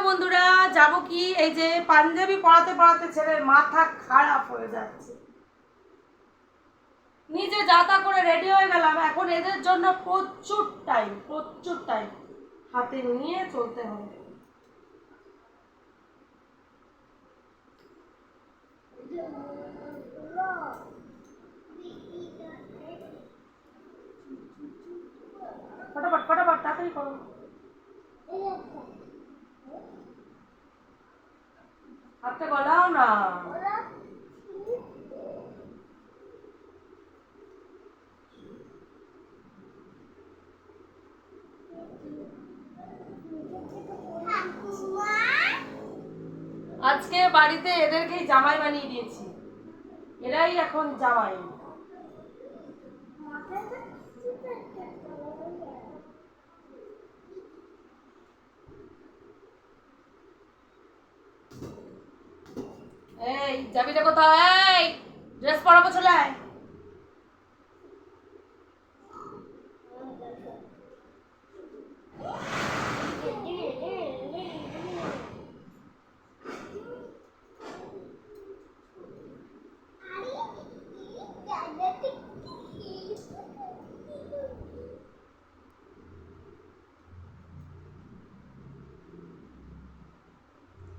বন্ধুরা যাবো কি এই যে পাঞ্জাবি পড়াতে পড়াতে ছেলের মাথা খারাপ হয়ে যাচ্ছে। নিজে যাতা করে রেডি হয়ে গেলাম, এখন এদের জন্য প্রচুর টাইম হাতে নিয়ে চলতে হবে। ফটাফট ফটাফট তাড়াতাড়ি করো। হাতে গলাও না। আজকে বাড়িতে এদেরকেই জামাই বানিয়ে দিয়েছি, এরাই এখন জামাই। এই যাবি রে কোথায়? এই ড্রেস পরাবো, চলে আয়।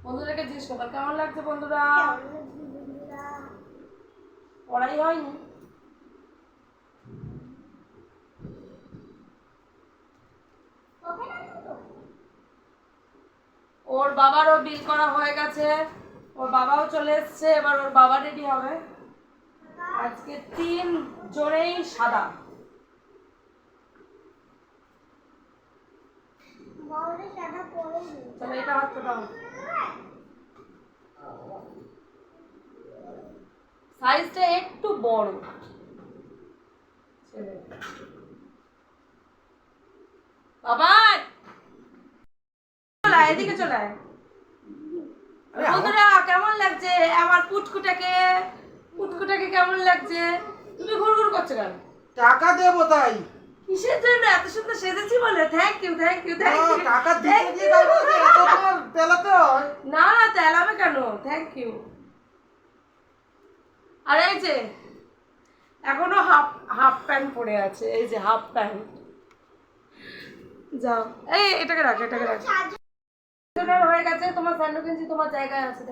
বন্ধুদেরকে জিজ্ঞেস করবার কেমন লাগছে বন্ধুরা? পড়াই হয়নি। ওর বাবারও বিল করা হয়ে গেছে, ওর বাবাও চলে এসছে, এবার ওর বাবা রেডি হবে। আজকে 3 জনেই সাদা। চলো এটা হাতে দাও। সাইজটা একটু বড়। বাবা এদিকে চলে আয়। বন্ধুরা কেমন লাগছে আমার পুটকুটাকে কেমন লাগছে? তুমি ঘুরঘুর করছো কেন? টাকা দেবো তাই। কিসের জন্য? এত সুন্দর সেজেছি বলে। Thank you. টাকা দিয়ে এত তোমার তেলাতে হয় না, তেলাবে কেন? Thank you. আর এই যে এখনো হাফ প্যান্ট পরে আছে, এই যে হাফ প্যান্ট। যাও এটাকে রাখ। একজনের হয়ে গেছে, তোমার স্যান্ডো গেঞ্জি তোমার জায়গায় আছে।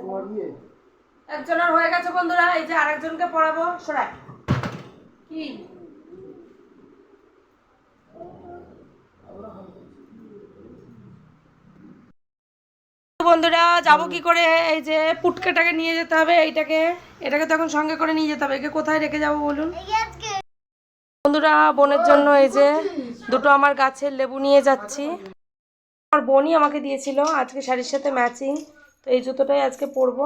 একজনের হয়ে গেছে বন্ধুরা, এই যে আরেকজনকে পড়াবো। সরাই কি বন্ধুরা যাবো কি করে? এই যে পুটকাটাকে নিয়ে যেতে হবে, এটাকে তখন সঙ্গে করে নিয়ে যেতে হবে। একে কোথায় রেখে যাবো বলুন? বন্ধুরা বোনের জন্য এই যে দুটো আমার গাছের লেবু নিয়ে যাচ্ছি। আমার বোনই আমাকে দিয়েছিল, আজকে শাড়ির সাথে ম্যাচিং, তো এই জুতোটাই আজকে পরবো।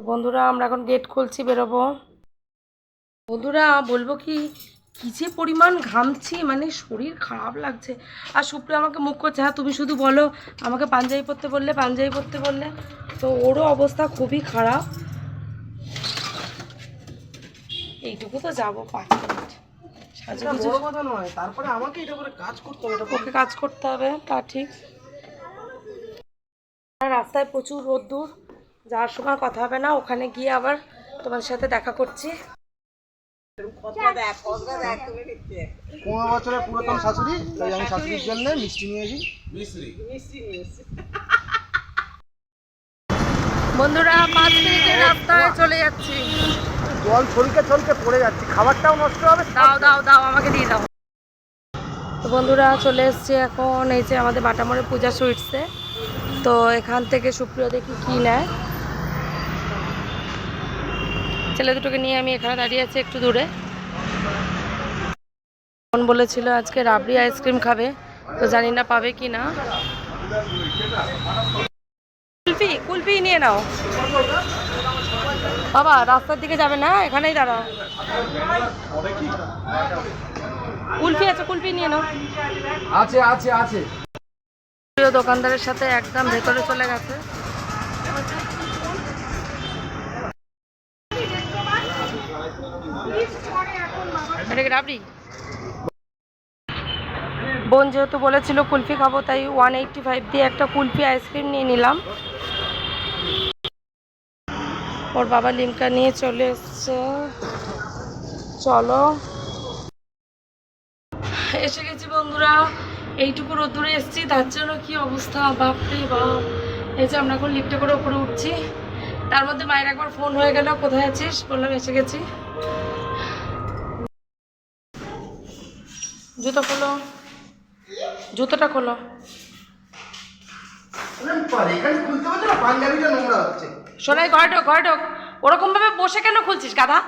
বন্ধুরা আমরা এখন গেট খুলছি, বেরোবো। বন্ধুরা বলবো কি যে পরিমাণ ঘামছি, মানে শরীর খারাপ লাগছে। আর সুপ্রিয়া আমাকে মুখ করছে, হ্যাঁ তুমি শুধু বলো আমাকে পাঞ্জাবি পরতে বললে, তো ওরও অবস্থা খুবই খারাপ। এইটুকু তো যাবো 5 মিনিট সাজুগুজু, তারপরে আমাকে এটা করে কাজ করতে হবে, ওকে কাজ করতে হবে, তা ঠিক। রাস্তায় প্রচুর রোদ্দুর, যাওয়ার সময় কথা হবে না, ওখানে গিয়ে আবার তোমার সাথে দেখা করছি। 15 বছরের পুরাতন শাশুড়ি, তাই আমি শাশুড়ির জন্য মিষ্টি নিয়েছি। বন্ধুরা 5 মিনিটের রাস্তায় চলে যাচ্ছি। জল ছলকে পড়ে যাচ্ছে, খাবারটাও নষ্ট হবে। দাও আমাকে দিয়ে দাও। তো বন্ধুরা চলে এসছি এখন এই যে আমাদের বাটামোড়ে পূজা সুইটসে। তো এখান থেকে সুপ্রিয় দেখি কি নেয়। ছেলে দুটোকে নিয়ে আমি এখানে দাঁড়িয়ে আছি একটু দূরে। বোন বলেছিল আজকে রাবড়ি আইসক্রিম খাবে, তো জানি না পাবে কি না। কুলফি নিয়ে নাও বাবা, রাস্তার দিকে যাবে না, এখানেই দাঁড়াও। কুলফি নিয়ে নাও। আছে। দোকানদারের সাথে একদম ভেতরে চলে গেছে। এটা কি রাবড়ি? বোন যেহেতু বলেছিল কুলফি খাবো, তাই 185 দিয়ে একটা কুলফি আইসক্রিম নিয়ে নিলাম। ওর বাবা লিমকা নিয়ে চলে এসছে। চলো, এসে গেছি বন্ধুরা। এইটুকু রোদ্দুরে এসেছি, তার জন্য কি অবস্থা, বাপরে বাপ। এই যে আমরা এখন লিফটে করে উপরে উঠছি, তার মধ্যে মায়ের একবার ফোন হয়ে গেল, কোথায় আছিস, বললাম এসে গেছি। জুতো খোলো, জুতোটা খোলো। শোনাই, ঘরে ঢোক, ঘরে ঢোক। ওরকম ভাবে বসে কেন খুলছিস গাধা?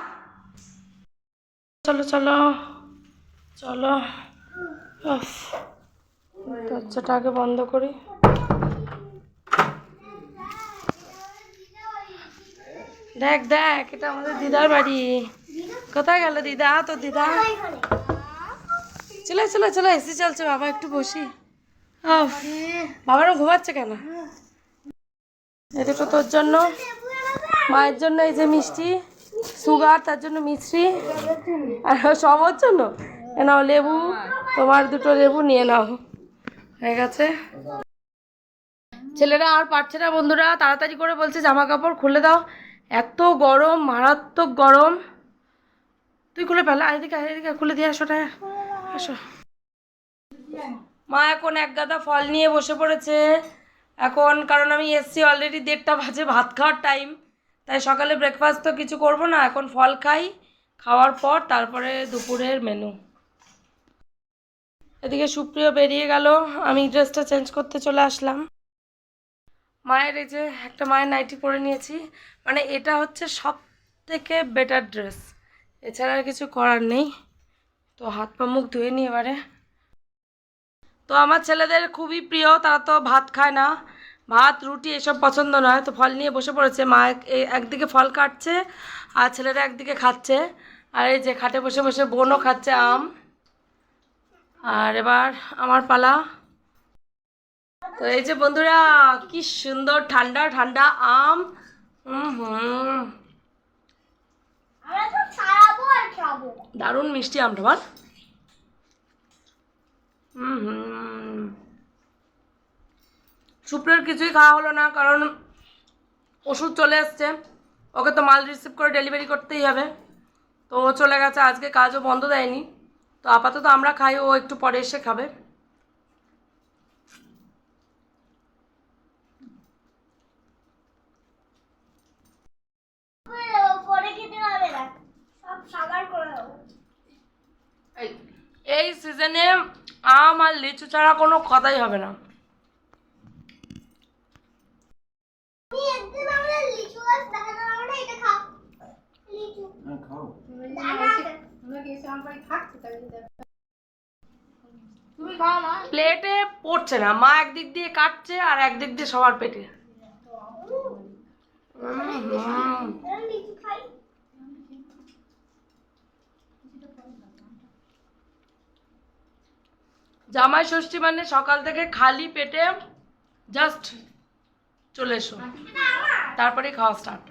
চলো চলো চলো। উফ, দরজাটা আগে বন্ধ করি। দেখ দেখ, এটা আমাদের দিদার বাড়ি। কোথায় গেল দিদা? তো দিদা চলে চলে চলে, এসি চলছে, বাবা একটু বসি। বাবারও ঘুমাচ্ছে কেন? এই দুটো তোর জন্য, মায়ের জন্য এই যে মিষ্টি, সুগার, তার জন্য মিষ্টি, আর সবার জন্য এ নাও লেবু, তোমার দুটো লেবু নিয়ে নাও। হয়ে গেছে। ছেলেরা আর পারছে না বন্ধুরা, তাড়াতাড়ি করে বলছে জামা কাপড় খুলে দাও, এত গরম, মারাত্মক গরম। তুই খুলে ফেলা, এদিকে এদিকে খুলে দিয়ে আসো, আসো। মা এখন এক গাদা ফল নিয়ে বসে পড়েছে এখন, কারণ আমি এসছি অলরেডি 1:30 বাজে, ভাত খাওয়ার টাইম, তাই সকালে ব্রেকফাস্ট তো কিছু করব না, এখন ফল খাই, খাওয়ার পর তারপরে দুপুরের মেনু। এদিকে সুপ্রিয় বেরিয়ে গেল, আমি ড্রেসটা চেঞ্জ করতে চলে আসলাম। মায়ের এই যে একটা মায়ের নাইটি পরে নিয়েছি, মানে এটা হচ্ছে সব থেকে বেটার ড্রেস, এছাড়া আর কিছু করার নেই। তো হাত পা মুখ ধুয়ে নিই এবারে। তো আমার ছেলেদের খুবই প্রিয়, তারা তো ভাত খায় না, ভাত রুটি এসব পছন্দ নয়, তো ফল নিয়ে বসে পড়েছে। মা একদিকে ফল কাটছে আর ছেলেরা একদিকে খাচ্ছে, আর এই যে খাটে বসে বসে বোনও খাচ্ছে আম। আর এবার আমার পালা। তো এই যে বন্ধুরা, কি সুন্দর ঠান্ডা ঠান্ডা আম। দারুণ মিষ্টি আমটা, বল। সুপ্রিয়র কিছুই খাওয়া হলো না, কারণ ওষুধ চলে এসছে, ওকে তো মাল রিসিভ করে ডেলিভারি করতেই হবে, তো ও চলে গেছে, আজকে কাজও বন্ধ দেয়নি। তো আপাতত আমরা খাই, ও একটু পরে এসে খাবে। এই সিজনে আম আর লিচু ছাড়া কোনো কথাই হবে না। প্লেটে পড়ছে না, মা একদিক দিয়ে কাটছে আর একদিক দিয়ে সবার পেটে। জামাই ষষ্ঠী মানে সকাল থেকে খালি পেটে জাস্ট চলে এসো, তারপরে খাওয়া স্টার্ট।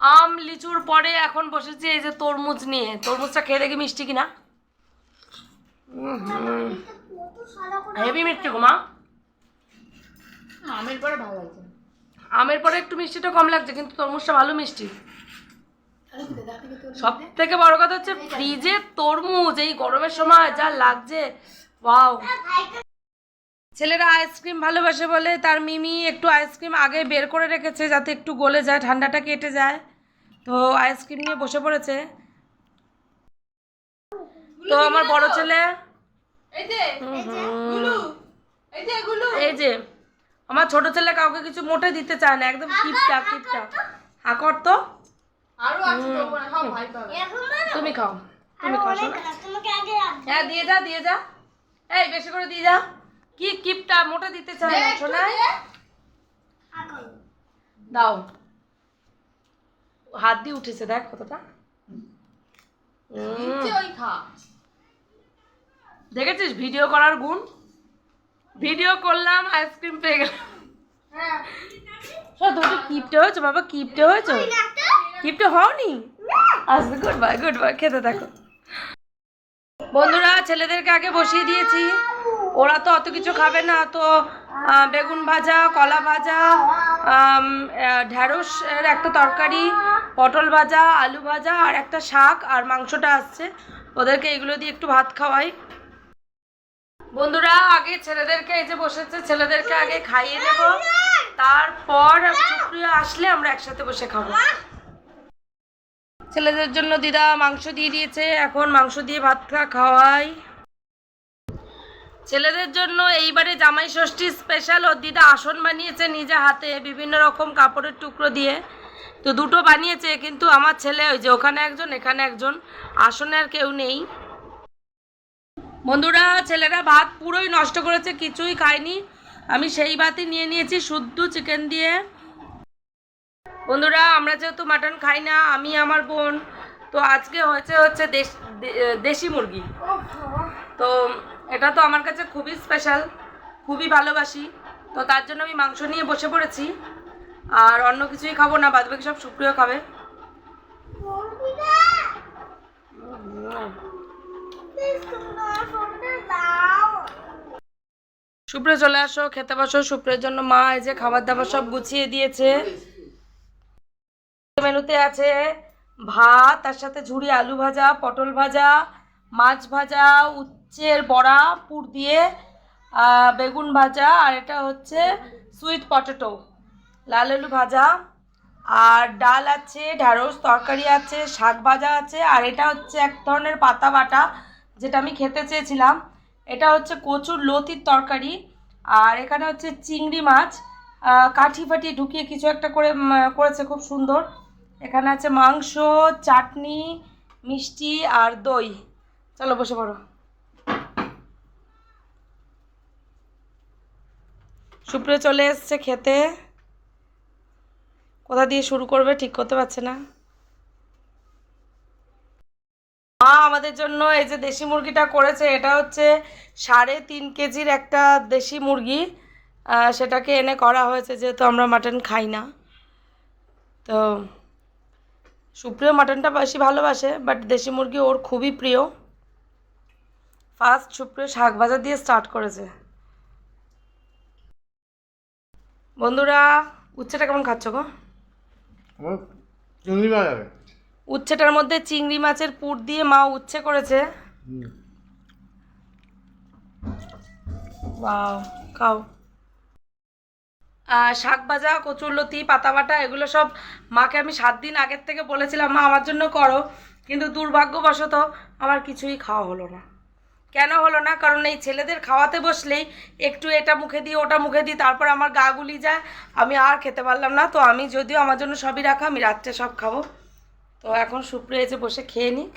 আম লিচুর পরে এখন বসেছি এই যে তরমুজ নিয়ে। তরমুজটা খেয়ে দেখি মিষ্টি কিনা। হেভি মিষ্টি গো মা। আমের পরে ভালো লাগছে, আমের পরে একটু মিষ্টিটা কম লাগছে, কিন্তু তরমুজটা ভালো মিষ্টি। সব থেকে বড় কথা হচ্ছে ফ্রিজে তরমুজ এই গরমের সময় যা লাগছে, ওয়াও। ছেলেরা আইসক্রিম ভালোবাসে বলে তার মিমি একটু আইসক্রিম আগে বের করে রেখেছে, যাতে একটু গলে যায়, ঠান্ডাটা কেটে যায়। তো আইসক্রিম নিয়ে বসে পড়েছে। তো আমার বড় ছেলে এই যে আমার ছোট ছেলে কাউকে কিছু মোটে দিতে চায় না, একদম কিপটা কিপটা। হাকর তো তুমি খাও, তুমি খাও। হ্যাঁ দিয়ে যা, দিয়ে যা, এই বেশি করে দিয়ে যা। কি কিপটা, মোটে দিতে চায় না শোনায়। দাও, হাত দিয়ে উঠেছে, দেখ কতটা। দেখেছিস ভিডিও করার গুণ? ভিডিও করলাম, আইসক্রিম পেয়ে গেলাম। তুমি কিপটে হয়েছো বাবা, কিপটে হয়েছো, কিপটে হওনি। আচ্ছা গুড বাই খেতে থাকো। বন্ধুরা ছেলেদেরকে আগে বসিয়ে দিয়েছি, ওরা তো অত কিছু খাবে না, তো বেগুন ভাজা, কলা ভাজা, ঢ্যাঁড়সের একটা তরকারি, পটল ভাজা, আলু ভাজা আর একটা শাক আর মাংসটা আসছে, ওদেরকে এগুলো দিয়ে একটু ভাত খাওয়াই। বন্ধুরা আগে ছেলেদেরকে এই যে বসেছে, ছেলেদেরকে আগে খাইয়ে দেব, তারপর সুপ্রিয়া আসলে আমরা একসাথে বসে খাবো। ছেলেদের জন্য দিদা মাংস দিয়ে দিয়েছে, এখন মাংস দিয়ে ভাত খাওয়াই। ছেলেদের জন্য এইবারে জামাই ষষ্ঠী স্পেশাল ওর দিদা আসন বানিয়েছে নিজে হাতে বিভিন্ন রকম কাপড়ের টুকরো দিয়ে, তো দুটো বানিয়েছে, কিন্তু আমার ছেলে ওই যে ওখানে একজন এখানে একজন, আসনে আর কেউ নেই। বন্ধুরা ছেলেরা ভাত পুরোই নষ্ট করেছে, কিছুই খায়নি, আমি সেই ভাতই নিয়ে নিয়েছি শুদ্ধ চিকেন দিয়ে। বন্ধুরা আমরা যেহেতু মাটন খাই না, আমি আমার বোন, তো আজকে হচ্ছে দেশি মুরগি, তো এটা তো আমার কাছে খুবই স্পেশাল, খুবই ভালোবাসি, তো তার জন্য আমি মাংস নিয়ে বসে পড়েছি, আর অন্য কিছুই খাবো না, বাদ বাকি সব সুপ্রিয় খাবে। সুপ্রিয় চলে আসো, খেতে বসো। সুপ্রিয়র জন্য মা এই যে খাবার দাবার সব গুছিয়ে দিয়েছে। মেনুতে আছে ভাত, তার সাথে ঝুড়ি আলু ভাজা, পটল ভাজা, মাছ ভাজা, উচ্ছের বড়া পুর দিয়ে, বেগুন ভাজা, আর এটা হচ্ছে সুইট পটেটো, লাল আলু ভাজা, আর ডাল আছে, ঢ্যাঁড়স তরকারি আছে, শাক ভাজা আছে, আর এটা হচ্ছে এক ধরনের পাতা বাটা যেটা আমি খেতে চেয়েছিলাম, এটা হচ্ছে কচুর লতির তরকারি, আর এখানে হচ্ছে চিংড়ি মাছ কাঠি ফাটি ঢুকিয়ে কিছু একটা করে করেছে, খুব সুন্দর। এখানে আছে মাংস, চাটনি, মিষ্টি আর দই। চলো বসে পড়ো। সুপ্রিয় চলে এসছে খেতে, কোথা দিয়ে শুরু করবে ঠিক করতে পারছে না। মা আমাদের জন্য এই যে দেশি মুরগিটা করেছে, এটা হচ্ছে 3.5 কেজির একটা দেশি মুরগি, সেটাকে এনে করা হয়েছে, যেহেতু আমরা মাটন খাই না, তো সুপ্রিয় মাটনটা বেশি ভালোবাসে, বাট দেশি মুরগি ওর খুবই প্রিয়। ফার্স্ট সুপ্রিয় শাক ভাজা দিয়ে স্টার্ট করেছে। বন্ধুরা উচ্ছেটা কেমন খাচ্ছ গো? চিংড়ি মাছ হবে, উচ্ছেটার মধ্যে চিংড়ি মাছের পুর দিয়ে মা উচ্ছে করেছে। ওয়াও, খাও। শাক ভাজা, কচুরলতি, পাতা বাটা, এগুলো সব মাকে আমি 7 দিন আগের থেকে বলেছিলাম মা আমার জন্য করো, কিন্তু দুর্ভাগ্যবশত আমার কিছুই খাওয়া হলো না। কেন হলো না? কারণ এই ছেলেদের খাওয়াতে বসলেই একটু এটা মুখে দিই ওটা মুখে দিই, তারপর আমার গা গুলি যায়, আমি আর খেতে পারলাম না। তো আমি যদিও আমার জন্য সবই রাখা, আমি রাত্রে সব খাবো। তো এখন সুপ্রিয়া এসে বসে খেয়ে নিক।